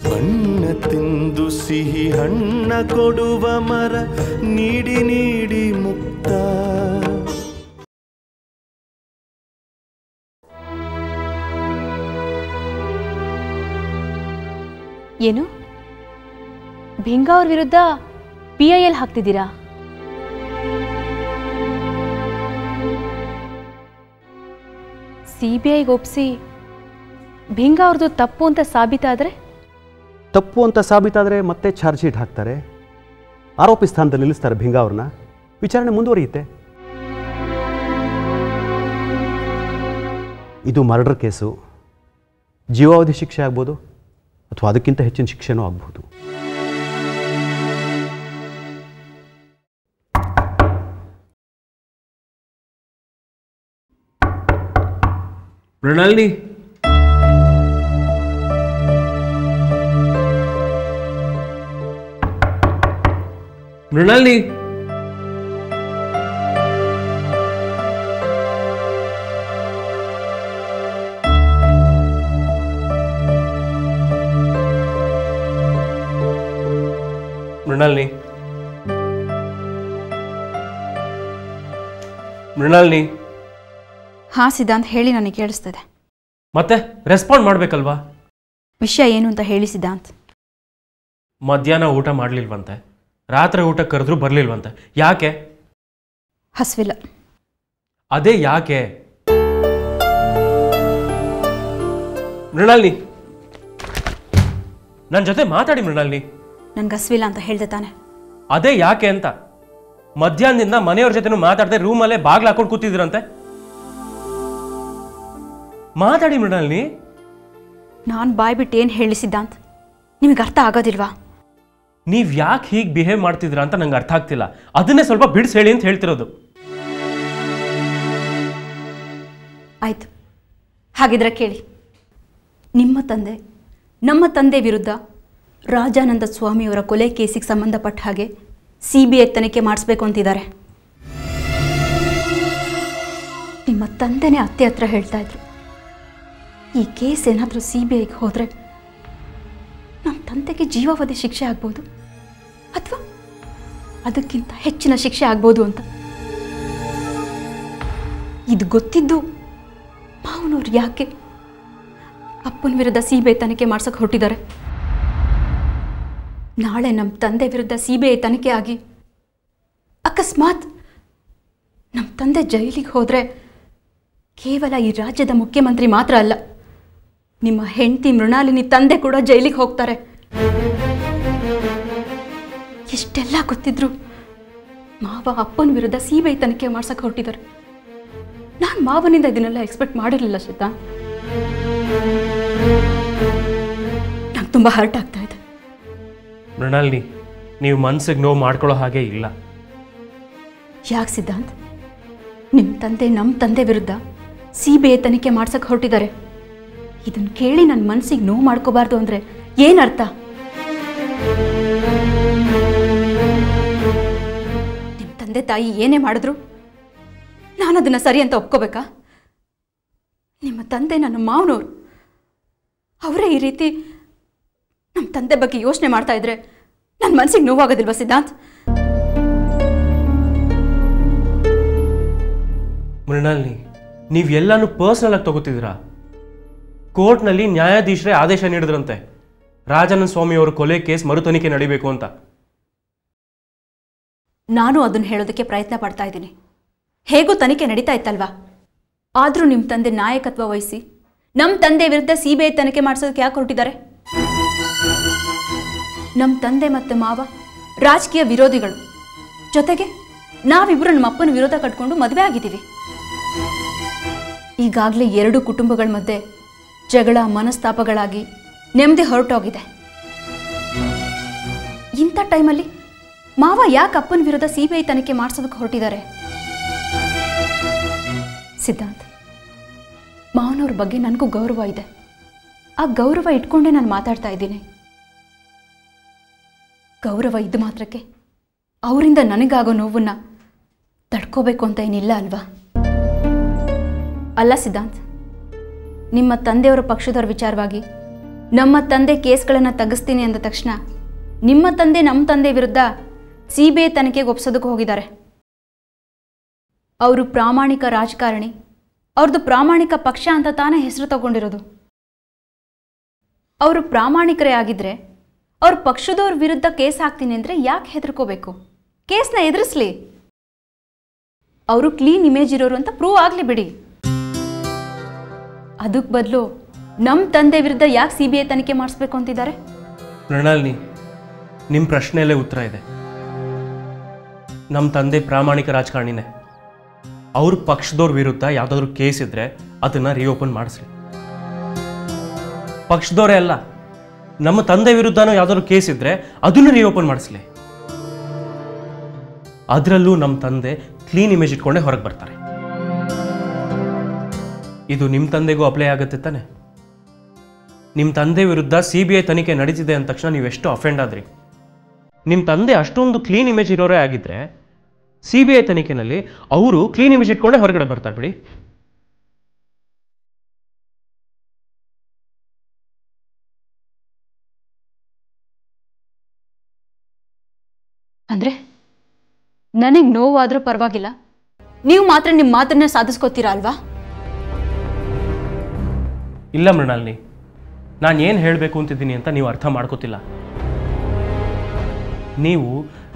ಹಣ್ಣ ತಿಂದು ಸಿಹಿ ಹಣ್ಣ ಕೊಡುವ ಮರ ನೀಡಿ ನೀಡಿ ಮುಕ್ತ. ಏನು ಭಿಂಗ ಅವ್ರ ವಿರುದ್ಧ PIL ಹಾಕ್ತಿದ್ದೀರಾ? CBIಗೆ ಒಪ್ಪಿಸಿ ಭಿಂಗ ಅವ್ರದ್ದು ತಪ್ಪು ಅಂತ ಸಾಬೀತಾದರೆ? ತಪ್ಪು ಅಂತ ಸಾಬೀತಾದರೆ ಮತ್ತೆ ಚಾರ್ಜ್ ಶೀಟ್ ಹಾಕ್ತಾರೆ, ಆರೋಪಿ ಸ್ಥಾನದಲ್ಲಿ ನಿಲ್ಲಿಸ್ತಾರೆ ಭಿಂಗ ಅವ್ರನ್ನ, ವಿಚಾರಣೆ ಮುಂದುವರಿಯುತ್ತೆ. ಇದು ಮರ್ಡರ್ ಕೇಸು, ಜೀವಾವಧಿ ಶಿಕ್ಷೆ ಆಗ್ಬೋದು ಅಥವಾ ಅದಕ್ಕಿಂತ ಹೆಚ್ಚಿನ ಶಿಕ್ಷೆನೂ ಆಗ್ಬೋದು. ಮೃಣಾಲಿನಿ, ಮೃಣಾಲಿನಿ, ಮೃಣಾಲಿನಿ, ಮೃಣಾಲಿನಿ. ಹಾ ಸಿದ್ಧಾಂತ್, ಹೇಳಿ, ನನಗೆ ಕೇಳಿಸ್ತದೆ. ಮತ್ತೆ ರೆಸ್ಪಾಂಡ್ ಮಾಡಬೇಕಲ್ವಾ? ವಿಷಯ ಏನು ಅಂತ ಹೇಳಿ ಸಿದ್ಧಾಂತ್. ಮಧ್ಯಾಹ್ನ ಊಟ ಮಾಡಲಿಲ್ವಂತೆ, ರಾತ್ರಿ ಊಟ ಕರೆದ್ರೂ ಬರಲಿಲ್ವಂತೆ. ಯಾಕೆ? ಹಸ್ವಿಲ್ಲ. ಅದೇ ಯಾಕೆ? ಮೃಣಾಲಿನಿ, ನನ್ನ ಜೊತೆ ಮಾತಾಡಿ ಮೃಣಾಲಿನಿ. ನನ್ಗೆ ಹಸ್ವಿಲ್ಲ ಅಂತ ಹೇಳ್ದೆ ತಾನೆ. ಅದೇ ಯಾಕೆ ಅಂತ. ಮಧ್ಯಾಹ್ನದಿಂದ ಮನೆಯವ್ರ ಜೊತೆ ಮಾತಾಡದೆ ರೂಮಲ್ಲೇ ಬಾಗ್ಲು ಹಾಕೊಂಡು ಕೂತಿದ್ರಂತೆ. ಮಾತಾಡಿ ಮೃಣಾಲಿನಿ. ನಾನು ಬಾಯ್ ಬಿಟ್ಟು ಏನು ಹೇಳಿ ಸಿದ್ಧಾಂತ್, ನಿಮಗೆ ಅರ್ಥ ಆಗೋದಿಲ್ವಾ? ನೀವು ಯಾಕೆ ಹೀಗೆ ಬಿಹೇವ್ ಮಾಡ್ತಿದ್ದೀರಾ ಅಂತ ನಂಗೆ ಅರ್ಥ ಆಗ್ತಿಲ್ಲ. ಅದನ್ನೇ ಸ್ವಲ್ಪ ಬಿಡಿಸಿ ಹೇಳಿ ಅಂತ ಹೇಳ್ತಿರೋದು. ಆಯ್ತು, ಹಾಗಿದ್ರೆ ಕೇಳಿ. ನಿಮ್ಮ ತಂದೆ ನಮ್ಮ ತಂದೆ ವಿರುದ್ಧ ರಾಜಾನಂದ ಸ್ವಾಮಿಯವರ ಕೊಲೆ ಕೇಸಿಗೆ ಸಂಬಂಧಪಟ್ಟ ಹಾಗೆ CBI ತನಿಖೆ ಮಾಡಿಸ್ಬೇಕು ಅಂತಿದ್ದಾರೆ. ನಿಮ್ಮ ತಂದೆನೇ ಅತ್ತೆ ಹತ್ರ ಹೇಳ್ತಾ ಇದ್ರು, ಈ ಕೇಸ್ ಏನಾದರೂ CBIಗೆ ಹೋದರೆ ನಮ್ಮ ತಂದೆಗೆ ಜೀವಾವಧಿ ಶಿಕ್ಷೆ ಆಗ್ಬೋದು ಅಥವಾ ಅದಕ್ಕಿಂತ ಹೆಚ್ಚಿನ ಶಿಕ್ಷೆ ಆಗ್ಬೋದು ಅಂತ. ಇದು ಗೊತ್ತಿದ್ದು ಮಾವನವ್ರು ಯಾಕೆ ಅಪ್ಪನ ವಿರುದ್ಧ CBI ತನಿಖೆ ಮಾಡ್ಸೋಕೆ ಹೊರಟಿದ್ದಾರೆ? ನಾಳೆ ನಮ್ಮ ತಂದೆ ವಿರುದ್ಧ CBI ತನಿಖೆ ಆಗಿ ಅಕಸ್ಮಾತ್ ನಮ್ಮ ತಂದೆ ಜೈಲಿಗೆ ಹೋದರೆ ಕೇವಲ ಈ ರಾಜ್ಯದ ಮುಖ್ಯಮಂತ್ರಿ ಮಾತ್ರ ಅಲ್ಲ, ನಿಮ್ಮ ಹೆಂಡತಿ ಮೃಣಾಲಿನಿ ತಂದೆ ಕೂಡ ಜೈಲಿಗೆ ಹೋಗ್ತಾರೆ. ಎಷ್ಟೆಲ್ಲ ಗೊತ್ತಿದ್ರು ಮಾವ ಅಪ್ಪನ ವಿರುದ್ಧ CBI ತನಿಖೆ ಮಾಡ್ಸಕ್ಕೆ ಹೊರಟಿದ್ದಾರೆ. ನಾನು ಮಾವನಿಂದ ಇದನ್ನೆಲ್ಲ ಎಕ್ಸ್ಪೆಕ್ಟ್ ಮಾಡಿರಲಿಲ್ಲ ಶ್ವೇತಾ. ನಂಗೆ ತುಂಬ ಹರ್ಟ್ ಆಗ್ತಾ ಇದೆ. ಮೃಣಾಲಿನಿ, ನೀವು ಮನ್ಸಿಗೆ ನೋವು ಮಾಡ್ಕೊಳ್ಳೋ ಹಾಗೆ ಇಲ್ಲ. ಯಾಕೆ ಸಿದ್ಧಾಂತ್? ನಿಮ್ಮ ತಂದೆ ನಮ್ಮ ತಂದೆ ವಿರುದ್ಧ CBI ತನಿಖೆ ಮಾಡ್ಸಕ್ಕೆ ಹೊರಟಿದ್ದಾರೆ. ಇದನ್ನು ಕೇಳಿ ನನ್ನ ಮನಸ್ಸಿಗೆ ನೋವು ಮಾಡ್ಕೋಬಾರ್ದು ಅಂದರೆ ಏನರ್ಥ? ನಿಮ್ಮ ತಂದೆ ತಾಯಿ ಏನೇ ಮಾಡಿದ್ರು ನಾನು ಅದನ್ನು ಸರಿ ಅಂತ ಒಪ್ಕೋಬೇಕಾ? ನಿಮ್ಮ ತಂದೆ ನನ್ನ ಮಾವನವರು, ಅವರೇ ಈ ರೀತಿ ನಮ್ಮ ತಂದೆ ಬಗ್ಗೆ ಯೋಚನೆ ಮಾಡ್ತಾ ಇದ್ರೆ ನನ್ನ ಮನಸ್ಸಿಗೆ ನೋವಾಗೋದಿಲ್ವಾ ಸಿದ್ಧಾಂತ್? ಮೃಣಾಲಿನಿ, ನೀವು ಎಲ್ಲಾನು ಪರ್ಸನಲ್ ಆಗಿ ತಗೋತಿದ್ದೀರಾ. ಕೋರ್ಟ್ನಲ್ಲಿ ನ್ಯಾಯಾಧೀಶರೇ ಆದೇಶ ನೀಡಿದ್ರಂತೆ ರಾಜಾನಂದ ಸ್ವಾಮಿ ಅವರ ಕೊಲೆ ಕೇಸ್ ಮರು ತನಿಖೆ ನಡೀಬೇಕು ಅಂತ. ನಾನು ಅದನ್ನು ಹೇಳೋದಕ್ಕೆ ಪ್ರಯತ್ನ ಪಡ್ತಾ ಇದ್ದೀನಿ. ಹೇಗೂ ತನಿಖೆ ನಡೀತಾ ಇತ್ತಲ್ವಾ? ಆದರೂ ನಿಮ್ಮ ತಂದೆ ನಾಯಕತ್ವ ವಹಿಸಿ ನಮ್ಮ ತಂದೆ ವಿರುದ್ಧ CBI ತನಿಖೆ ಮಾಡಿಸೋದಕ್ಕೆ ಯಾಕೆ ಹೊರಟಿದ್ದಾರೆ? ನಮ್ಮ ತಂದೆ ಮತ್ತು ಮಾವ ರಾಜಕೀಯ ವಿರೋಧಿಗಳು, ಜೊತೆಗೆ ನಾವಿಬ್ಬರು ನಮ್ಮ ಅಪ್ಪನ ವಿರೋಧ ಕಟ್ಕೊಂಡು ಮದುವೆ ಆಗಿದ್ದೀವಿ. ಈಗಾಗಲೇ 2 ಕುಟುಂಬಗಳ ಮಧ್ಯೆ ಜಗಳ ಮನಸ್ತಾಪಗಳಾಗಿ ನೆಮ್ಮದಿ ಹೊರಟೋಗಿದೆ. ಇಂಥ ಟೈಮಲ್ಲಿ ಮಾವ ಯಾಕೆ ಅಪ್ಪನ ವಿರುದ್ಧ CBI ತನಿಖೆ ಮಾಡಿಸೋದಕ್ಕೆ ಹೊರಟಿದ್ದಾರೆ? ಸಿದ್ಧಾಂತ್, ಮಾವನವ್ರ ಬಗ್ಗೆ ನನಗೂ ಗೌರವ ಇದೆ. ಆ ಗೌರವ ಇಟ್ಕೊಂಡೇ ನಾನು ಮಾತಾಡ್ತಾ ಇದ್ದೀನಿ. ಗೌರವ ಇದ್ದ ಮಾತ್ರಕ್ಕೆ ಅವರಿಂದ ನನಗಾಗೋ ನೋವನ್ನ ತಡ್ಕೋಬೇಕು ಅಂತ ಏನಿಲ್ಲ ಅಲ್ವಾ? ಅಲ್ಲ ಸಿದ್ಧಾಂತ್, ನಿಮ್ಮ ತಂದೆಯವರ ಪಕ್ಷದವರ ವಿಚಾರವಾಗಿ ನಮ್ಮ ತಂದೆ ಕೇಸ್ಗಳನ್ನು ತಗ್ಗಿಸ್ತೀನಿ ಅಂದ ತಕ್ಷಣ ನಿಮ್ಮ ತಂದೆ ನಮ್ಮ ತಂದೆ ವಿರುದ್ಧ CBI ತನಿಖೆಗೆ ಒಪ್ಸೋದಕ್ಕೆ ಹೋಗಿದ್ದಾರೆ. ಅವರು ಪ್ರಾಮಾಣಿಕ ರಾಜಕಾರಣಿ, ಅವ್ರದ್ದು ಪ್ರಾಮಾಣಿಕ ಪಕ್ಷ ಅಂತ ತಾನೇ ಹೆಸರು ತಗೊಂಡಿರೋದು. ಅವರು ಪ್ರಾಮಾಣಿಕರೇ ಆಗಿದ್ರೆ ಅವ್ರ ಪಕ್ಷದವ್ರ ವಿರುದ್ಧ ಕೇಸ್ ಹಾಕ್ತೀನಿ ಅಂದರೆ ಯಾಕೆ ಹೆದರ್ಕೋಬೇಕು? ಕೇಸ್ನ ಎದುರಿಸ್ಲಿ. ಅವರು ಕ್ಲೀನ್ ಇಮೇಜ್ ಇರೋರು ಅಂತ ಪ್ರೂವ್ ಆಗಲಿ ಬಿಡಿ. ಅದಕ್ಕೆ ಬದಲು ನಮ್ಮ ತಂದೆ ವಿರುದ್ಧ ಯಾಕೆ CBI ತನಿಖೆ ಮಾಡಿಸ್ಬೇಕು ಅಂತಿದ್ದಾರೆ? ಮೃಣಾಲಿನಿ, ನಿಮ್ಮ ಪ್ರಶ್ನೆಯಲ್ಲೇ ಉತ್ತರ ಇದೆ. ನಮ್ಮ ತಂದೆ ಪ್ರಾಮಾಣಿಕ ರಾಜಕಾರಣಿನೇ. ಅವ್ರ ಪಕ್ಷದವ್ರ ವಿರುದ್ಧ ಯಾವುದಾದ್ರೂ ಕೇಸ್ ಇದ್ದರೆ ಅದನ್ನು ರಿಓಪನ್ ಮಾಡಿಸ್ಲಿ. ಪಕ್ಷದವರೇ ಅಲ್ಲ, ನಮ್ಮ ತಂದೆ ವಿರುದ್ಧನೂ ಯಾವುದಾದ್ರು ಕೇಸ್ ಇದ್ದರೆ ಅದನ್ನು ರಿಓಪನ್ ಮಾಡಿಸ್ಲಿ. ಅದರಲ್ಲೂ ನಮ್ಮ ತಂದೆ ಕ್ಲೀನ್ ಇಮೇಜ್ ಇಟ್ಕೊಂಡೇ ಹೊರಗೆ ಬರ್ತಾರೆ. ಇದು ನಿಮ್ಮ ತಂದೆಗೂ ಅಪ್ಲೈ ಆಗುತ್ತೆ ತಾನೆ? ನಿಮ್ಮ ತಂದೆ ವಿರುದ್ಧ CBI ತನಿಖೆ ನಡೀತಿದೆ ಅಂದ ತಕ್ಷಣ ನೀವೆಷ್ಟು ಅಫೆಂಡ್ ಆದ್ರಿ. ನಿಮ್ಮ ತಂದೆ ಅಷ್ಟೊಂದು ಕ್ಲೀನ್ ಇಮೇಜ್ ಇರೋರೇ ಆಗಿದ್ರೆ CBI ತನಿಖೆನಲ್ಲಿ ಅವರು ಕ್ಲೀನ್ ಇಮೇಜ್ ಇಟ್ಕೊಂಡೇ ಹೊರಗಡೆ ಬರ್ತಾರೆ ಬಿಡಿ. ಅಂದರೆ ನನಗೆ ನೋವಾದರೂ ಪರವಾಗಿಲ್ಲ, ನೀವು ಮಾತ್ರ ನಿಮ್ಮ ಮಾತನ್ನ ಸಾಧಿಸ್ಕೋತೀರಾ ಅಲ್ವಾ? ಇಲ್ಲ ಮೃಣಾಲಿನಿ, ನಾನು ಏನು ಹೇಳಬೇಕು ಅಂತಿದ್ದೀನಿ ಅಂತ ನೀವು ಅರ್ಥ ಮಾಡ್ಕೋತಿಲ್ಲ. ನೀವು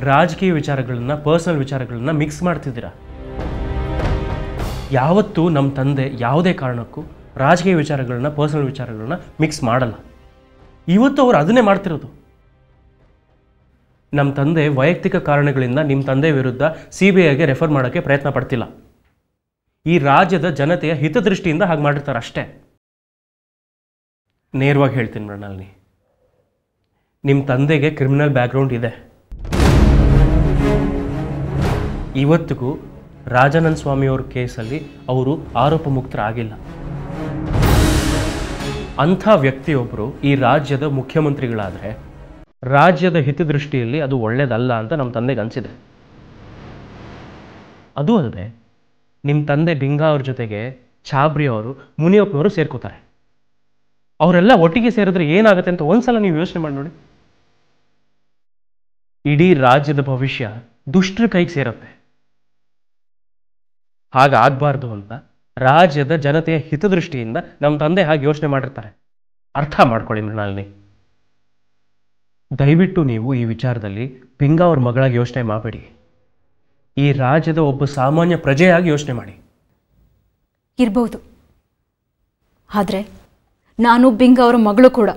ರಾಜಕೀಯ ವಿಚಾರಗಳನ್ನ ಪರ್ಸನಲ್ ವಿಚಾರಗಳನ್ನ ಮಿಕ್ಸ್ ಮಾಡ್ತಿದ್ದೀರಾ. ಯಾವತ್ತೂ ನಮ್ಮ ತಂದೆ ಯಾವುದೇ ಕಾರಣಕ್ಕೂ ರಾಜಕೀಯ ವಿಚಾರಗಳನ್ನ ಪರ್ಸನಲ್ ವಿಚಾರಗಳನ್ನ ಮಿಕ್ಸ್ ಮಾಡಲ್ಲ. ಇವತ್ತು ಅವರು ಅದನ್ನೇ ಮಾಡ್ತಿರೋದು. ನಮ್ಮ ತಂದೆ ವೈಯಕ್ತಿಕ ಕಾರಣಗಳಿಂದ ನಿಮ್ಮ ತಂದೆ ವಿರುದ್ಧ CBIಗೆ ರೆಫರ್ ಮಾಡೋಕ್ಕೆ ಪ್ರಯತ್ನ ಪಡ್ತಿಲ್ಲ. ಈ ರಾಜ್ಯದ ಜನತೆಯ ಹಿತದೃಷ್ಟಿಯಿಂದ ಹಾಗೆ ಮಾಡಿರ್ತಾರೆ ಅಷ್ಟೇ. ನೇರವಾಗಿ ಹೇಳ್ತೀನಿ ಮೃಣಾಲಿನಿ, ನಿಮ್ಮ ತಂದೆಗೆ ಕ್ರಿಮಿನಲ್ ಬ್ಯಾಕ್ಗ್ರೌಂಡ್ ಇದೆ. ಇವತ್ತಿಗೂ ರಾಜಾನಂದ ಸ್ವಾಮಿಯವ್ರ ಕೇಸಲ್ಲಿ ಅವರು ಆರೋಪ ಮುಕ್ತರಾಗಿಲ್ಲ. ಅಂಥ ವ್ಯಕ್ತಿಯೊಬ್ಬರು ಈ ರಾಜ್ಯದ ಮುಖ್ಯಮಂತ್ರಿಗಳಾದರೆ ರಾಜ್ಯದ ಹಿತದೃಷ್ಟಿಯಲ್ಲಿ ಅದು ಒಳ್ಳೆಯದಲ್ಲ ಅಂತ ನಮ್ಮ ತಂದೆಗೆ ಅನಿಸಿದೆ. ಅದು ಅಲ್ಲದೆ ನಿಮ್ಮ ತಂದೆ ಭಿಂಗಾ ಅವ್ರ ಜೊತೆಗೆ ಛಾಬ್ರಿ ಅವರು, ಮುನಿಯಪ್ಪನವರು ಸೇರ್ಕೋತಾರೆ. ಅವರೆಲ್ಲ ಒಟ್ಟಿಗೆ ಸೇರಿದ್ರೆ ಏನಾಗುತ್ತೆ ಅಂತ ಒಂದ್ಸಲ ನೀವು ಯೋಚನೆ ಮಾಡಿ ನೋಡಿ. ಇಡೀ ರಾಜ್ಯದ ಭವಿಷ್ಯ ದುಷ್ಟರ ಕೈಗೆ ಸೇರುತ್ತೆ. ಹಾಗಾಗಬಾರ್ದು ಅಂತ ರಾಜ್ಯದ ಜನತೆಯ ಹಿತದೃಷ್ಟಿಯಿಂದ ನಮ್ಮ ತಂದೆ ಹಾಗೆ ಯೋಚನೆ ಮಾಡಿರ್ತಾರೆ. ಅರ್ಥ ಮಾಡ್ಕೊಳ್ಳಿ ಮೃಣಾಲಿನಿ. ದಯವಿಟ್ಟು ನೀವು ಈ ವಿಚಾರದಲ್ಲಿ ಭಿಂಗಾ ಅವ್ರ ಮಗಳಾಗಿ ಯೋಚನೆ ಮಾಡಬೇಡಿ. ಈ ರಾಜ್ಯದ ಒಬ್ಬ ಸಾಮಾನ್ಯ ಪ್ರಜೆಯಾಗಿ ಯೋಚನೆ ಮಾಡಿ. ಇರ್ಬೋದು, ಆದರೆ ನಾನು ಭಿಂಗಾ ಅವರ ಮಗಳು ಕೂಡ.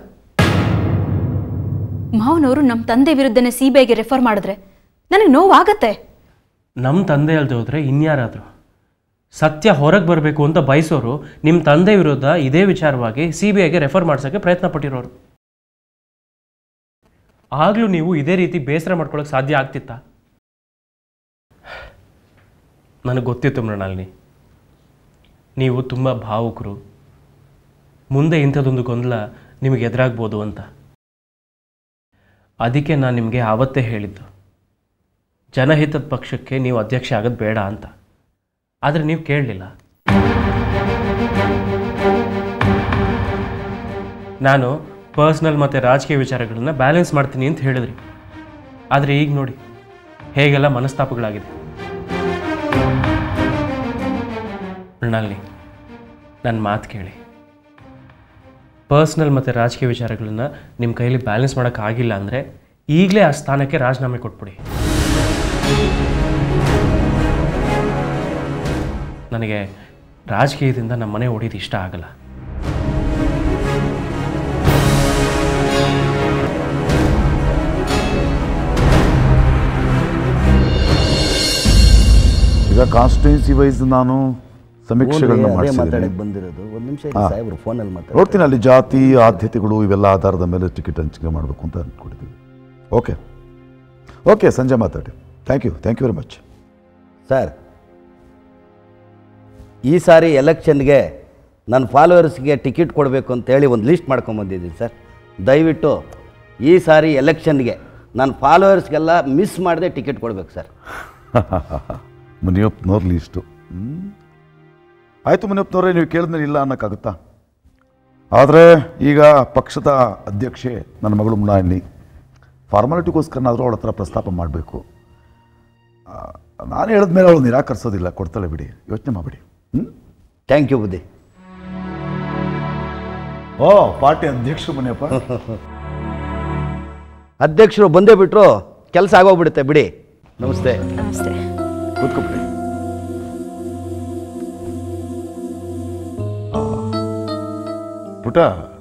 ಮಾವನವರು ನಮ್ಮ ತಂದೆ ವಿರುದ್ಧನೇ CBIಗೆ ರೆಫರ್ ಮಾಡಿದ್ರೆ ನನಗೆ ನೋವಾಗತ್ತೆ. ನಮ್ಮ ತಂದೆ ಅಲ್ದೆ ಹೋದ್ರೆ ಇನ್ಯಾರಾದ್ರು ಸತ್ಯ ಹೊರಗೆ ಬರಬೇಕು ಅಂತ ಬಯಸೋರು ನಿಮ್ಮ ತಂದೆ ವಿರುದ್ಧ ಇದೇ ವಿಚಾರವಾಗಿ CBIಗೆ ರೆಫರ್ ಮಾಡ್ಸೋಕ್ಕೆ ಪ್ರಯತ್ನ ಪಟ್ಟಿರೋರು. ಆಗಲೂ ನೀವು ಇದೇ ರೀತಿ ಬೇಸರ ಮಾಡ್ಕೊಳ್ಳೋಕೆ ಸಾಧ್ಯ ಆಗ್ತಿತ್ತಾ? ನನಗೆ ಗೊತ್ತಿತ್ತು ಮೃಣಾಲಿನಿ, ನೀವು ತುಂಬ ಭಾವುಕರು, ಮುಂದೆ ಇಂಥದ್ದೊಂದು ಗೊಂದಲ ನಿಮಗೆ ಎದುರಾಗ್ಬೋದು ಅಂತ. ಅದಕ್ಕೆ ನಾನು ನಿಮಗೆ ಆವತ್ತೇ ಹೇಳಿದ್ದು, ಜನಹಿತದ ಪಕ್ಷಕ್ಕೆ ನೀವು ಅಧ್ಯಕ್ಷ ಆಗೋದು ಬೇಡ ಅಂತ. ಆದರೆ ನೀವು ಕೇಳಲಿಲ್ಲ. ನಾನು ಪರ್ಸ್ನಲ್ ಮತ್ತು ರಾಜಕೀಯ ವಿಚಾರಗಳನ್ನ ಬ್ಯಾಲೆನ್ಸ್ ಮಾಡ್ತೀನಿ ಅಂತ ಹೇಳಿದ್ರಿ. ಆದರೆ ಈಗ ನೋಡಿ ಹೇಗೆಲ್ಲ ಮನಸ್ತಾಪಗಳಾಗಿದೆ. ಮೃಣಾಲಿನಿ, ನನ್ನ ಮಾತು ಕೇಳಿ. ಪರ್ಸ್ನಲ್ ಮತ್ತು ರಾಜಕೀಯ ವಿಚಾರಗಳನ್ನ ನಿಮ್ಮ ಕೈಲಿ ಬ್ಯಾಲೆನ್ಸ್ ಮಾಡೋಕ್ಕಾಗಿಲ್ಲ ಅಂದರೆ ಈಗಲೇ ಆ ಸ್ಥಾನಕ್ಕೆ ರಾಜೀನಾಮೆ ಕೊಟ್ಬಿಡಿ. ನನಗೆ ರಾಜಕೀಯದಿಂದ ನಮ್ಮ ಮನೆ ಹೊಡಿಯೋದು ಇಷ್ಟ ಆಗಲ್ಲ. ಈಗ ಕಾನ್ಸ್ಟಿಟ್ಯೂನ್ಸಿ ವೈಸ್ ನಾನು ಸಮೀಕ್ಷೆಗಳನ್ನ ಬಂದಿರೋದು. ಒಂದು ನಿಮಿಷ ಸಾಹೇಬ್ರು ಫೋನಲ್ಲಿ ನೋಡ್ತೀನಿ. ಅಲ್ಲಿ ಜಾತಿ ಆದ್ಯತೆಗಳು ಇವೆಲ್ಲ ಆಧಾರದ ಮೇಲೆ ಟಿಕೆಟ್ ಹಂಚಿಕೆ ಮಾಡಬೇಕು ಅಂತ ಅಂದ್ಕೊಂಡಿದ್ದೀವಿ. ಓಕೆ ಓಕೆ, ಸಂಜೆ ಮಾತಾಡಿ. Thank you very much. Sir, ಈ ಸಾರಿ ಎಲೆಕ್ಷನ್ಗೆ ನನ್ನ ಫಾಲೋವರ್ಸ್ಗೆ ಟಿಕೆಟ್ ಕೊಡಬೇಕು ಅಂತೇಳಿ ಒಂದು ಲಿಸ್ಟ್ ಮಾಡ್ಕೊಂಬಂದಿದ್ದೀನಿ ಸರ್. ದಯವಿಟ್ಟು ಈ ಸಾರಿ ಎಲೆಕ್ಷನ್ಗೆ ನನ್ನ ಫಾಲೋವರ್ಸ್ಗೆಲ್ಲ ಮಿಸ್ ಮಾಡದೆ ಟಿಕೆಟ್ ಕೊಡಬೇಕು ಸರ್. ಮುನಿಯಪ್ಪನವ್ರ ಲೀಸ್ಟು ಆಯಿತು. ಮುನಿಯಪ್ಪನವರೇ, ನೀವು ಕೇಳಿದ್ಮೇಲೆ ಇಲ್ಲ ಅನ್ನೋಕ್ಕಾಗುತ್ತಾ? ಆದರೆ ಈಗ ಪಕ್ಷದ ಅಧ್ಯಕ್ಷೆ ನನ್ನ ಮಗಳು ಮೃಣಾಲಿನಿ ಫಾರ್ಮಾಲಿಟಿಗೋಸ್ಕರನಾದರೂ ಅವಳ ಹತ್ರ ಪ್ರಸ್ತಾಪ ಮಾಡಬೇಕು. ನಾನು ಹೇಳಿದ ಮೇಲೆ ಅವಳು ನಿರಾಕರಿಸೋದಿಲ್ಲ, ಕೊಡ್ತಾಳೆ ಬಿಡಿ, ಯೋಚನೆ ಮಾಡಬೇಡಿ. ಥ್ಯಾಂಕ್ ಯು ಬುದ್ಧಿ. ಓ ಪಾರ್ಟಿ ಅಧ್ಯಕ್ಷರು ಮನೆಯಪ್ಪ. ಅಧ್ಯಕ್ಷರು ಬಂದೇ ಬಿಟ್ಟರು ಕೆಲಸ ಆಗೋಗ್ಬಿಡುತ್ತೆ ಬಿಡಿ. ನಮಸ್ತೆ. ನಮಸ್ತೆ. ಕೂತ್ಕೊಬಿಡಿ. ಪುಟ,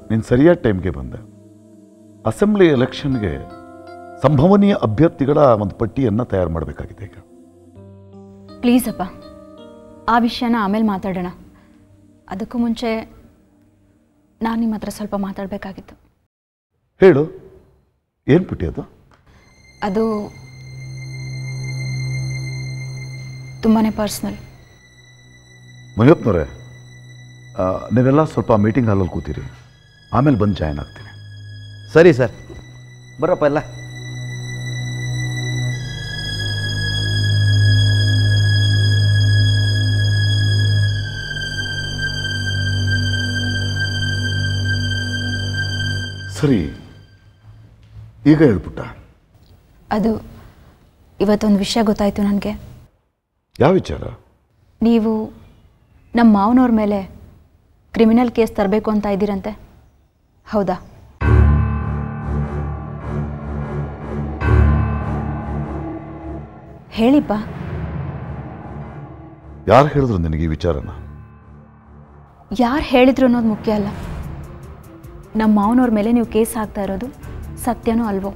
ನೀನು ಸರಿಯಾದ ಟೈಮ್ಗೆ ಬಂದೆ. ಅಸೆಂಬ್ಲಿ ಎಲೆಕ್ಷನ್ಗೆ ಸಂಭವನೀಯ ಅಭ್ಯರ್ಥಿಗಳ ಒಂದು ಪಟ್ಟಿಯನ್ನು ತಯಾರು ಮಾಡಬೇಕಾಗಿದೆ ಈಗ. ಪ್ಲೀಸ್ ಅಪ್ಪ, ಆ ವಿಷಯನ ಆಮೇಲೆ ಮಾತಾಡೋಣ. ಅದಕ್ಕೂ ಮುಂಚೆ ನಾನು ನಿಮ್ಮ ಹತ್ರ ಸ್ವಲ್ಪ ಮಾತಾಡಬೇಕಾಗಿತ್ತು. ಹೇಳು, ಏನು ಪುಟ್ಟಿ ಅದು? ಅದು ತುಂಬಾ ಪರ್ಸ್ನಲ್. ಮಹೇಪ್ನವರೇ, ನೀವೆಲ್ಲ ಸ್ವಲ್ಪ ಮೀಟಿಂಗ್ ಹಾಲಲ್ಲಿ ಕೂತೀರಿ, ಆಮೇಲೆ ಬಂದು ಜಾಯ್ನ್ ಆಗ್ತೀನಿ. ಸರಿ ಸರ್, ಬರಪ್ಪ ಎಲ್ಲ. ಸರಿ, ಈಗ ಹೇಳ್ಬಿಟ್ಟ. ಅದು ಇವತ್ತೊಂದು ವಿಷಯ ಗೊತ್ತಾಯಿತು ನನಗೆ. ಯಾವ ವಿಚಾರ? ನೀವು ನಮ್ಮ ಮಾವನವ್ರ ಮೇಲೆ ಕ್ರಿಮಿನಲ್ ಕೇಸ್ ತರಬೇಕು ಅಂತ ಇದ್ದೀರಂತೆ, ಹೌದಾ? ಹೇಳಿಪ್ಪ. ಯಾರು ಹೇಳಿದ್ರು ನಿನಗೆ ಈ ವಿಚಾರನ? ಯಾರು ಹೇಳಿದ್ರು ಅನ್ನೋದು ಮುಖ್ಯ ಅಲ್ಲ. ನಮ್ಮ ಮಾವನವ್ರ ಮೇಲೆ ನೀವು ಕೇಸ್ ಹಾಕ್ತಾ ಇರೋದು ಸತ್ಯನೋ ಅಲ್ವೋ?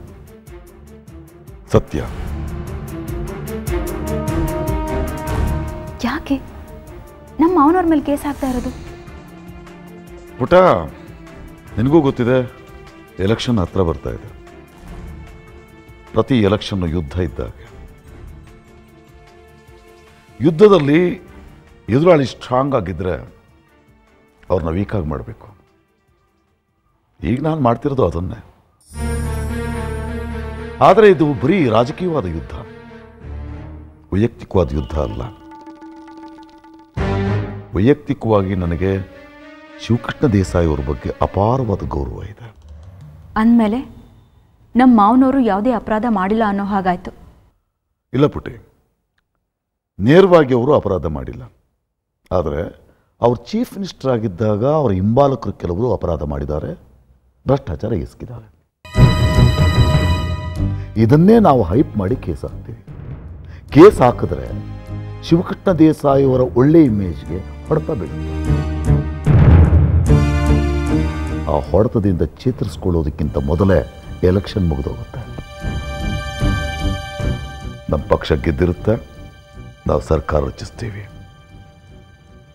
ಸತ್ಯ. ಯಾಕೆ ನಮ್ಮ ಮಾವನವ್ರ ಮೇಲೆ ಕೇಸ್ ಹಾಕ್ತಾ ಇರೋದು? ಪುಟ, ನಿನಗೂ ಗೊತ್ತಿದೆ, ಎಲೆಕ್ಷನ್ ಹತ್ರ ಬರ್ತಾ ಇದೆ. ಪ್ರತಿ ಎಲೆಕ್ಷನ್ ಯುದ್ಧ ಇದ್ದಾಗ ಯುದ್ಧದಲ್ಲಿ ಎದುರಾಳಿ ಸ್ಟ್ರಾಂಗ್ ಆಗಿದ್ದರೆ ಅವ್ರನ್ನ ವೀಕಾಗಿ ಮಾಡಬೇಕು. ಈಗ ನಾನು ಮಾಡ್ತಿರೋದು ಅದನ್ನೇ. ಆದರೆ ಇದು ಬರೀ ರಾಜಕೀಯವಾದ ಯುದ್ಧ, ವೈಯಕ್ತಿಕವಾದ ಯುದ್ಧ ಅಲ್ಲ. ವೈಯಕ್ತಿಕವಾಗಿ ನನಗೆ ಶಿವಕೃಷ್ಣ ದೇಸಾಯಿ ಅವ್ರ ಬಗ್ಗೆ ಅಪಾರವಾದ ಗೌರವ ಇದೆ. ಅಂದಮೇಲೆ ನಮ್ಮ ಮಾವನವರು ಯಾವುದೇ ಅಪರಾಧ ಮಾಡಿಲ್ಲ ಅನ್ನೋ ಹಾಗಾಯಿತು. ಇಲ್ಲ ಪುಟಿ, ನೇರವಾಗಿ ಅವರು ಅಪರಾಧ ಮಾಡಿಲ್ಲ. ಆದರೆ ಅವರು ಚೀಫ್ ಮಿನಿಸ್ಟರ್ ಆಗಿದ್ದಾಗ ಅವರ ಹಿಂಬಾಲಕರು ಕೆಲವರು ಅಪರಾಧ ಮಾಡಿದ್ದಾರೆ, ಭ್ರಷ್ಟಾಚಾರ ಎಸಗಿದ್ದಾರೆ. ಇದನ್ನೇ ನಾವು ಹೈಪ್ ಮಾಡಿ ಕೇಸ್ ಹಾಕ್ತೀವಿ. ಕೇಸ್ ಹಾಕಿದ್ರೆ ಶಿವಕೃಷ್ಣ ದೇಸಾಯಿ ಅವರ ಒಳ್ಳೆ ಇಮೇಜ್ಗೆ ಹೊಡೆತ ಬೀಳುತ್ತೆ. ಆ ಹೊಡೆತದಿಂದ ಚೇತರಿಸ್ಕೊಳ್ಳೋದಕ್ಕಿಂತ ಮೊದಲೇ ಎಲೆಕ್ಷನ್ ಮುಗಿದೋಗುತ್ತೆ. ನಮ್ಮ ಪಕ್ಷ ಗೆದ್ದಿರುತ್ತೆ, ನಾವು ಸರ್ಕಾರ ರಚಿಸ್ತೀವಿ,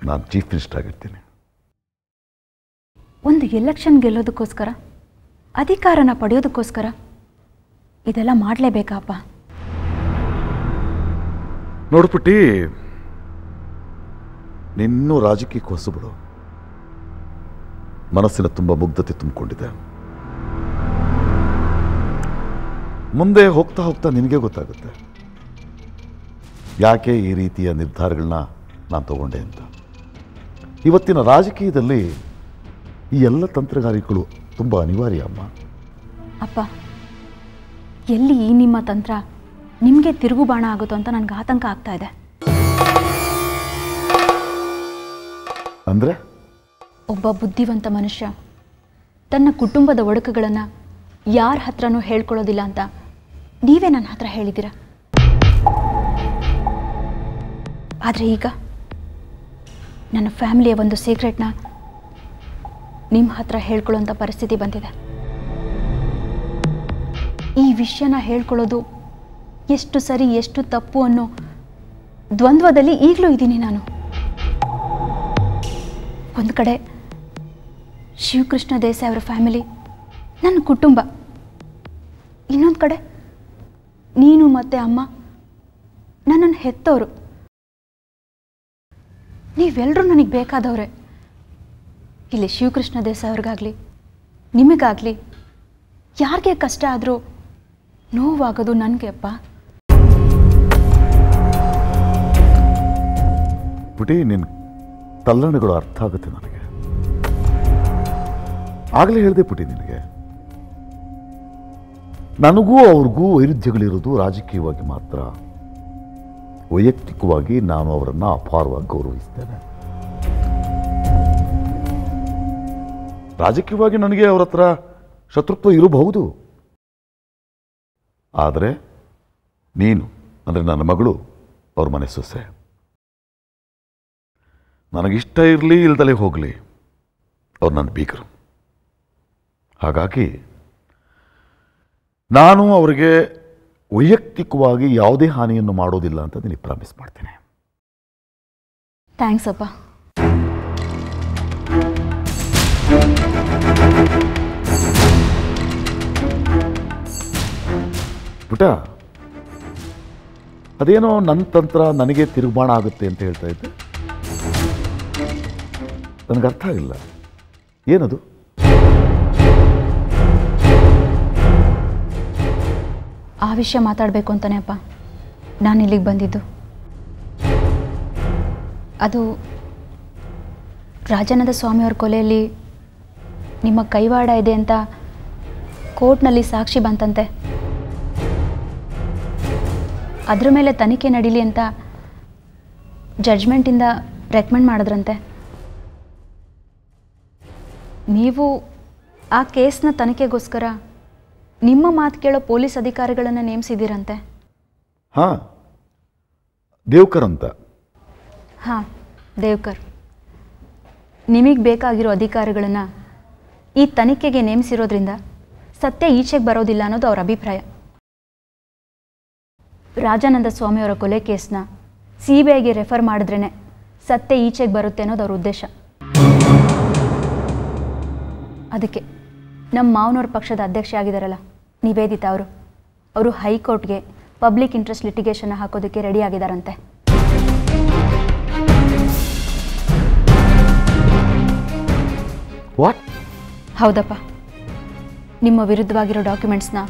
ನಾನು ಚೀಫ್ ಮಿನಿಸ್ಟರ್ ಆಗಿರ್ತೀನಿ. ಒಂದು ಎಲೆಕ್ಷನ್ ಗೆಲ್ಲೋದಕ್ಕೋಸ್ಕರ, ಅಧಿಕಾರನ ಪಡೆಯೋದಕ್ಕೋಸ್ಕರ ಇದೆಲ್ಲ ಮಾಡಲೇಬೇಕಪ್ಪ? ನೋಡ್ಬಿಟ್ಟು ನಿನ್ನೂ ರಾಜಕೀಯಕ್ಕೆ ಹೊಸಬಿಡು. ಮನಸ್ಸಿನ ತುಂಬ ಮುಗ್ಧತೆ ತುಂಬಿಕೊಂಡಿದೆ. ಮುಂದೆ ಹೋಗ್ತಾ ಹೋಗ್ತಾ ನಿನಗೆ ಗೊತ್ತಾಗುತ್ತೆ ಯಾಕೆ ಈ ರೀತಿಯ ನಿರ್ಧಾರಗಳನ್ನ ನಾನು ತಗೊಂಡೆ ಅಂತ. ಇವತ್ತಿನ ರಾಜಕೀಯದಲ್ಲಿ ಈ ಎಲ್ಲ ತಂತ್ರಗಾರಿಕೆಗಳು ತುಂಬ ಅನಿವಾರ್ಯ ಅಮ್ಮ. ಅಪ್ಪ, ಎಲ್ಲಿ ಈ ನಿಮ್ಮ ತಂತ್ರ ನಿಮಗೆ ತಿರುಗು ಬಾಣ ಆಗುತ್ತೋ ಅಂತ ನನಗೆ ಆತಂಕ ಆಗ್ತಾ ಇದೆ. ಅಂದರೆ ಒಬ್ಬ ಬುದ್ಧಿವಂತ ಮನುಷ್ಯ ತನ್ನ ಕುಟುಂಬದ ಒಡಕುಗಳನ್ನು ಯಾರ ಹತ್ರನೂ ಹೇಳ್ಕೊಳ್ಳೋದಿಲ್ಲ ಅಂತ ನೀವೇ ನನ್ನ ಹತ್ರ ಹೇಳಿದ್ದೀರ. ಆದರೆ ಈಗ ನನ್ನ ಫ್ಯಾಮಿಲಿಯ ಒಂದು ಸೀಕ್ರೆಟ್ನ ನಿಮ್ಮ ಹತ್ರ ಹೇಳ್ಕೊಳ್ಳೋಂಥ ಪರಿಸ್ಥಿತಿ ಬಂದಿದೆ. ಈ ವಿಷಯನ ಹೇಳ್ಕೊಳ್ಳೋದು ಎಷ್ಟು ಸರಿ ಎಷ್ಟು ತಪ್ಪು ಅನ್ನೋ ದ್ವಂದ್ವದಲ್ಲಿ ಈಗಲೂ ಇದ್ದೀನಿ ನಾನು. ಒಂದು ಕಡೆ ಶಿವಕೃಷ್ಣ ದೇಸಾಯಿ ಅವರ ಫ್ಯಾಮಿಲಿ, ನನ್ನ ಕುಟುಂಬ, ಇನ್ನೊಂದು ಕಡೆ ನೀನು ಮತ್ತು ಅಮ್ಮ ನನ್ನನ್ನು ಹೆತ್ತವರು. ನೀವೆಲ್ಲರೂ ನನಗೆ ಬೇಕಾದವ್ರೆ. ಇಲ್ಲಿ ಶಿವಕೃಷ್ಣ ದೇಸಾಯಿ ಅವ್ರಿಗಾಗಲಿ ನಿಮಗಾಗಲಿ ಯಾರಿಗೆ ಕಷ್ಟ ಆದರೂ ನೋವಾಗೋದು ನನಗೆ ಅಪ್ಪ. ಪುಟಿ, ನಿನ್ನ ತಲ್ಲಣಗಳು ಅರ್ಥ ಆಗುತ್ತೆ ನನಗೆ. ಆಗಲೇ ಹೇಳಿದೆ ಪುಟಿ ನಿನಗೆ, ನನಗೂ ಅವ್ರಿಗೂ ವೈರುಧ್ಯಗಳಿರೋದು ರಾಜಕೀಯವಾಗಿ ಮಾತ್ರ. ವೈಯಕ್ತಿಕವಾಗಿ ನಾನು ಅವರನ್ನು ಅಪಾರವಾಗಿ ಗೌರವಿಸ್ತೇನೆ. ರಾಜಕೀಯವಾಗಿ ನನಗೆ ಅವರ ಹತ್ರ ಶತ್ರುತ್ವ ಇರಬಹುದು. ಆದರೆ ನೀನು ಅಂದರೆ ನನ್ನ ಮಗಳು ಅವ್ರ ಮನೆ ಸೊಸೆ. ನನಗಿಷ್ಟ ಇರಲಿ ಇಲ್ದಲೇ ಹೋಗಲಿ, ಅವ್ರು ನನ್ನ ಬೀಗರು. ಹಾಗಾಗಿ ನಾನು ಅವರಿಗೆ ವೈಯಕ್ತಿಕವಾಗಿ ಯಾವುದೇ ಹಾನಿಯನ್ನು ಮಾಡೋದಿಲ್ಲ ಅಂತ ನಿನಗೆ ಪ್ರಾಮಿಸ್ ಮಾಡ್ತೇನೆ. ಥ್ಯಾಂಕ್ಸ್ ಅಪ್ಪ. ಪುಟ, ಅದೇನೋ ನನ್ನ ತಂತ್ರ ನನಗೆ ತಿರುಗ್ಬಾಣ ಆಗುತ್ತೆ ಅಂತ ಹೇಳ್ತಾ ಇದ್ದೆ. ನನಗೆ ಅರ್ಥ ಆಗಿಲ್ಲ, ಏನದು? ಆ ವಿಷಯ ಮಾತಾಡಬೇಕು ಅಂತಾನೆ ಅಪ್ಪ ನಾನು ಇಲ್ಲಿಗೆ ಬಂದಿದ್ದು. ಅದು ರಾಜಾನಂದ ಸ್ವಾಮಿಯವ್ರ ಕೊಲೆಯಲ್ಲಿ ನಿಮ್ಮ ಕೈವಾಡ ಇದೆ ಅಂತ ಕೋರ್ಟ್ನಲ್ಲಿ ಸಾಕ್ಷಿ ಬಂತಂತೆ. ಅದ್ರ ಮೇಲೆ ತನಿಖೆ ನಡೀಲಿ ಅಂತ ಜಡ್ಜ್ಮೆಂಟಿಂದ ರೆಕಮೆಂಡ್ ಮಾಡಿದ್ರಂತೆ. ನೀವು ಆ ಕೇಸ್ನ ತನಿಖೆಗೋಸ್ಕರ ನಿಮ್ಮ ಮಾತು ಕೇಳೋ ಪೊಲೀಸ್ ಅಧಿಕಾರಿಗಳನ್ನು ನೇಮಿಸಿದ್ದೀರಂತೆ. ಹಾಂ, ದೇವ್ಕರ್ ಅಂತ. ಹಾಂ, ದೇವ್ಕರ್. ನಿಮಗೆ ಬೇಕಾಗಿರೋ ಅಧಿಕಾರಿಗಳನ್ನು ಈ ತನಿಖೆಗೆ ನೇಮಿಸಿರೋದ್ರಿಂದ ಸತ್ಯ ಈಚೆಗೆ ಬರೋದಿಲ್ಲ ಅನ್ನೋದು ಅವರ ಅಭಿಪ್ರಾಯ. ರಾಜಾನಂದ ಸ್ವಾಮಿಯವರ ಕೊಲೆ ಕೇಸ್ನ CBIಗೆ ರೆಫರ್ ಮಾಡಿದ್ರೇ ಸತ್ಯ ಈಚೆಗೆ ಬರುತ್ತೆ ಅನ್ನೋದು ಅವ್ರ ಉದ್ದೇಶ. ಅದಕ್ಕೆ ನಮ್ಮ ಮಾವನವ್ರ ಪಕ್ಷದ ಅಧ್ಯಕ್ಷೆ ಆಗಿದ್ದಾರಲ್ಲ ನಿವೇದಿತಾ ಅವರು ಹೈಕೋರ್ಟ್ಗೆ ಪಬ್ಲಿಕ್ ಇಂಟ್ರೆಸ್ಟ್ ಲಿಟಿಗೇಷನ್ ಹಾಕೋದಕ್ಕೆ ರೆಡಿ ಆಗಿದ್ದಾರಂತೆ. ವಾಟ್? ಹೌದಪ್ಪ. ನಿಮ್ಮ ವಿರುದ್ಧವಾಗಿರೋ ಡಾಕ್ಯುಮೆಂಟ್ಸ್ನ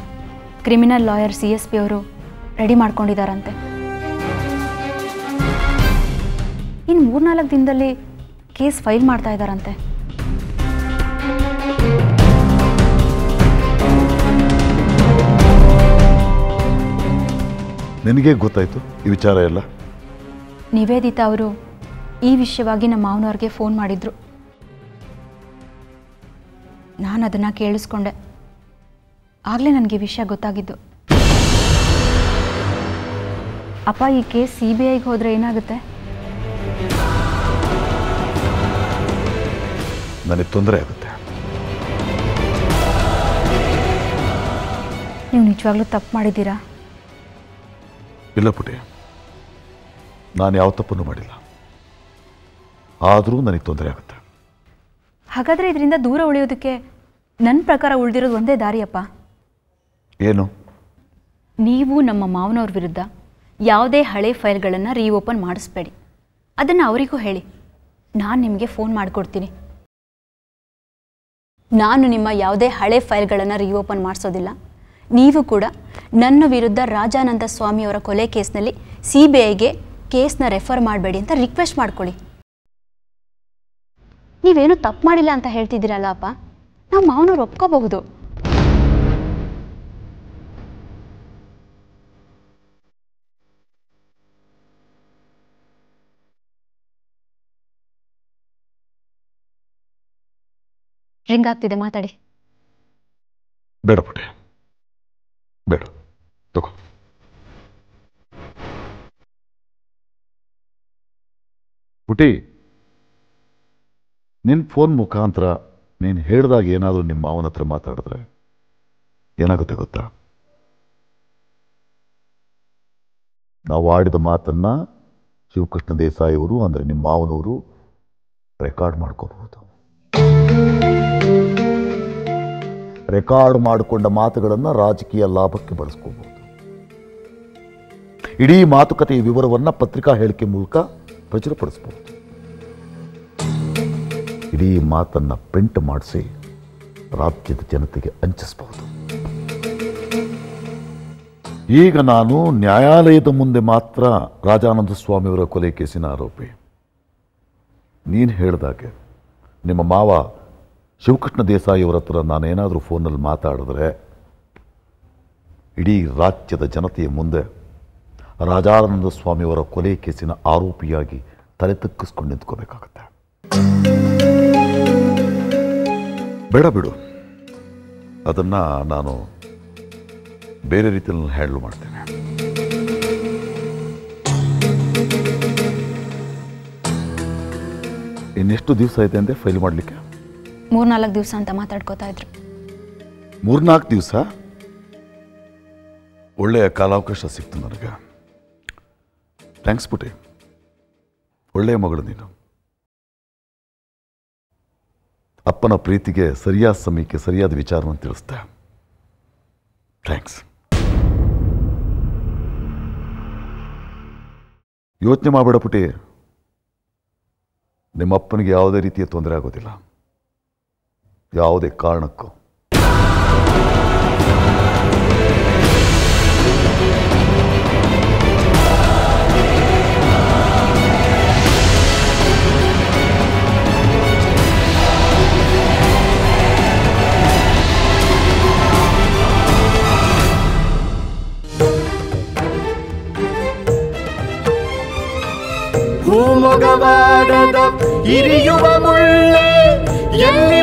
ಕ್ರಿಮಿನಲ್ ಲಾಯರ್ CSP ಅವರು ರೆಡಿ ಮಾಡ್ಕೊಂಡಿದ್ದಾರಂತೆ. ಇನ್ನು 3-4 ದಿನದಲ್ಲಿ ಕೇಸ್ ಫೈಲ್ ಮಾಡ್ತಾ ಇದ್ದಾರಂತೆ. ನಿನಗೆ ಗೊತ್ತಾಯ್ತು ಈ ವಿಚಾರ ಎಲ್ಲ? ನಿವೇದಿತಾ ಅವರು ಈ ವಿಷಯವಾಗಿ ನಮ್ಮ ಮಾವನವ್ರಿಗೆ ಫೋನ್ ಮಾಡಿದ್ರು. ನಾನು ಅದನ್ನು ಕೇಳಿಸ್ಕೊಂಡೆ. ಆಗಲೇ ನನಗೆ ವಿಷಯ ಗೊತ್ತಾಗಿದ್ದು. ಅಪ್ಪ, ಈ ಕೇಸ್ CBIಗೆ ಹೋದರೆ ಏನಾಗುತ್ತೆ? ನನಗೆ ತೊಂದರೆ ಆಗುತ್ತೆ. ನೀವು ನಿಜವಾಗ್ಲೂ ತಪ್ಪು ಮಾಡಿದ್ದೀರಾ? ಇಲ್ಲ ಪುಟಿ, ನಾನು ಯಾವ ತಪ್ಪನ್ನು ಮಾಡಿಲ್ಲ. ಆದರೂ ನನಗೆ ತೊಂದರೆ ಆಗುತ್ತೆ. ಹಾಗಾದರೆ ಇದರಿಂದ ದೂರ ಉಳಿಯೋದಕ್ಕೆ ನನ್ನ ಪ್ರಕಾರ ಉಳಿದಿರೋದು ಒಂದೇ ದಾರಿಯಪ್ಪ. ಏನು? ನೀವು ನಮ್ಮ ಮಾವನವ್ರ ವಿರುದ್ಧ ಯಾವುದೇ ಹಳೆ ಫೈಲ್ಗಳನ್ನು ರೀಓಪನ್ ಮಾಡಿಸ್ಬೇಡಿ. ಅದನ್ನು ಅವರಿಗೂ ಹೇಳಿ. ನಾನು ನಿಮಗೆ ಫೋನ್ ಮಾಡಿಕೊಡ್ತೀನಿ. ನಾನು ನಿಮ್ಮ ಯಾವುದೇ ಹಳೆ ಫೈಲ್ಗಳನ್ನು ರೀಓಪನ್ ಮಾಡಿಸೋದಿಲ್ಲ. ನೀವು ಕೂಡ ನನ್ನ ವಿರುದ್ಧ ರಾಜಾನಂದ ಸ್ವಾಮಿಯವರ ಕೊಲೆ ಕೇಸ್ನಲ್ಲಿ CBIಗೆ ಕೇಸ್ನ ರೆಫರ್ ಮಾಡಬೇಡಿ ಅಂತ ರಿಕ್ವೆಸ್ಟ್ ಮಾಡ್ಕೊಳ್ಳಿ. ನೀವೇನು ತಪ್ಪು ಮಾಡಿಲ್ಲ ಅಂತ ಹೇಳ್ತಿದ್ದೀರಲ್ಲ ಅಪ್ಪ, ನಾವು ಮಾವನವ್ರು ಒಪ್ಕೋಬಹುದು. ರಿಂಗ್ ಆಗ್ತಿದೆ, ಮಾತಾಡಿ. ಬೇಡ ಪುಟಿ, ಬೇಡ, ತಗೋ. ಪುಟಿ, ನಿನ್ನ ಫೋನ್ ಮುಖಾಂತರ ನೀನು ಹೇಳಿದಾಗ ಏನಾದರೂ ನಿಮ್ಮ ಮಾವನ ಹತ್ರ ಮಾತಾಡಿದ್ರೆ ಏನಾಗುತ್ತೆ ಗೊತ್ತಾ? ನಾವು ಆಡಿದ ಮಾತನ್ನ ಶಿವಕೃಷ್ಣ ದೇಸಾಯಿ ಅವರು ಅಂದರೆ ನಿಮ್ಮ ಮಾವನವರು ರೆಕಾರ್ಡ್ ಮಾಡ್ಕೋಬಹುದು. ರೆಕಾರ್ಡ್ ಮಾಡಿಕೊಂಡ ಮಾತುಗಳನ್ನು ರಾಜಕೀಯ ಲಾಭಕ್ಕೆ ಬಳಸ್ಕೋಬಹುದು. ಇಡೀ ಮಾತುಕತೆಯ ವಿವರವನ್ನು ಪತ್ರಿಕಾ ಹೇಳಿಕೆ ಮೂಲಕ ಪ್ರಚುರಪಡಿಸಬಹುದು. ಇಡೀ ಮಾತನ್ನು ಪ್ರಿಂಟ್ ಮಾಡಿಸಿ ರಾಜ್ಯದ ಜನತೆಗೆ ಹಂಚಿಸಬಹುದು. ಈಗ ನಾನು ನ್ಯಾಯಾಲಯದ ಮುಂದೆ ಮಾತ್ರ ರಾಜಾನಂದ ಸ್ವಾಮಿಯವರ ಕೊಲೆ ಕೇಸಿನ ಆರೋಪಿ. ನೀನು ಹೇಳಿದಾಗೆ ನಿಮ್ಮ ಮಾವ ಶಿವಕೃಷ್ಣ ದೇಸಾಯಿ ಅವರ ಹತ್ರ ನಾನೇನಾದರೂ ಫೋನಲ್ಲಿ ಮಾತಾಡಿದ್ರೆ ಇಡೀ ರಾಜ್ಯದ ಜನತೆಯ ಮುಂದೆ ರಾಜಾನಂದ ಸ್ವಾಮಿಯವರ ಕೊಲೆ ಕೇಸಿನ ಆರೋಪಿಯಾಗಿ ತಲೆ ತಗ್ಗಿಸ್ಕೊಂಡು ನಿಂತ್ಕೋಬೇಕಾಗತ್ತೆ. ಬೇಡ ಬಿಡು, ಅದನ್ನು ನಾನು ಬೇರೆ ರೀತಿಯಲ್ಲಿ ಹ್ಯಾಂಡ್ಲ್ ಮಾಡ್ತೇನೆ. ಇನ್ನೆಷ್ಟು ದಿವಸ ಇದೆ ಅಂದೆ ಫೈಲ್ ಮಾಡಲಿಕ್ಕೆ? 3-4 ದಿವಸ ಅಂತ ಮಾತಾಡ್ಕೋತಾ ಇದ್ರು. 3-4 ದಿವಸ? ಒಳ್ಳೆಯ ಕಾಲಾವಕಾಶ ಸಿಕ್ತು ನನಗೆ. ಥ್ಯಾಂಕ್ಸ್ ಪುಟಿ, ಒಳ್ಳೆಯ ಮಗಳು ನೀನು. ಅಪ್ಪನ ಪ್ರೀತಿಗೆ ಸರಿಯಾದ ಸಮಯಕ್ಕೆ ಸರಿಯಾದ ವಿಚಾರವನ್ನು ತಿಳಿಸ್ದೆ. ಥ್ಯಾಂಕ್ಸ್. ಯೋಚನೆ ಮಾಡಬೇಡ ಪುಟಿ, ನಿಮ್ಮಪ್ಪನಿಗೆ ಯಾವುದೇ ರೀತಿಯ ತೊಂದರೆ ಆಗೋದಿಲ್ಲ, ಯಾವುದೇ ಕಾರಣಕ್ಕೂ. ಭೂಮೊಗವಾಡದ ಇರಿಯುವ ಮುಳ್ಳೆ ಎಲ್ಲಿ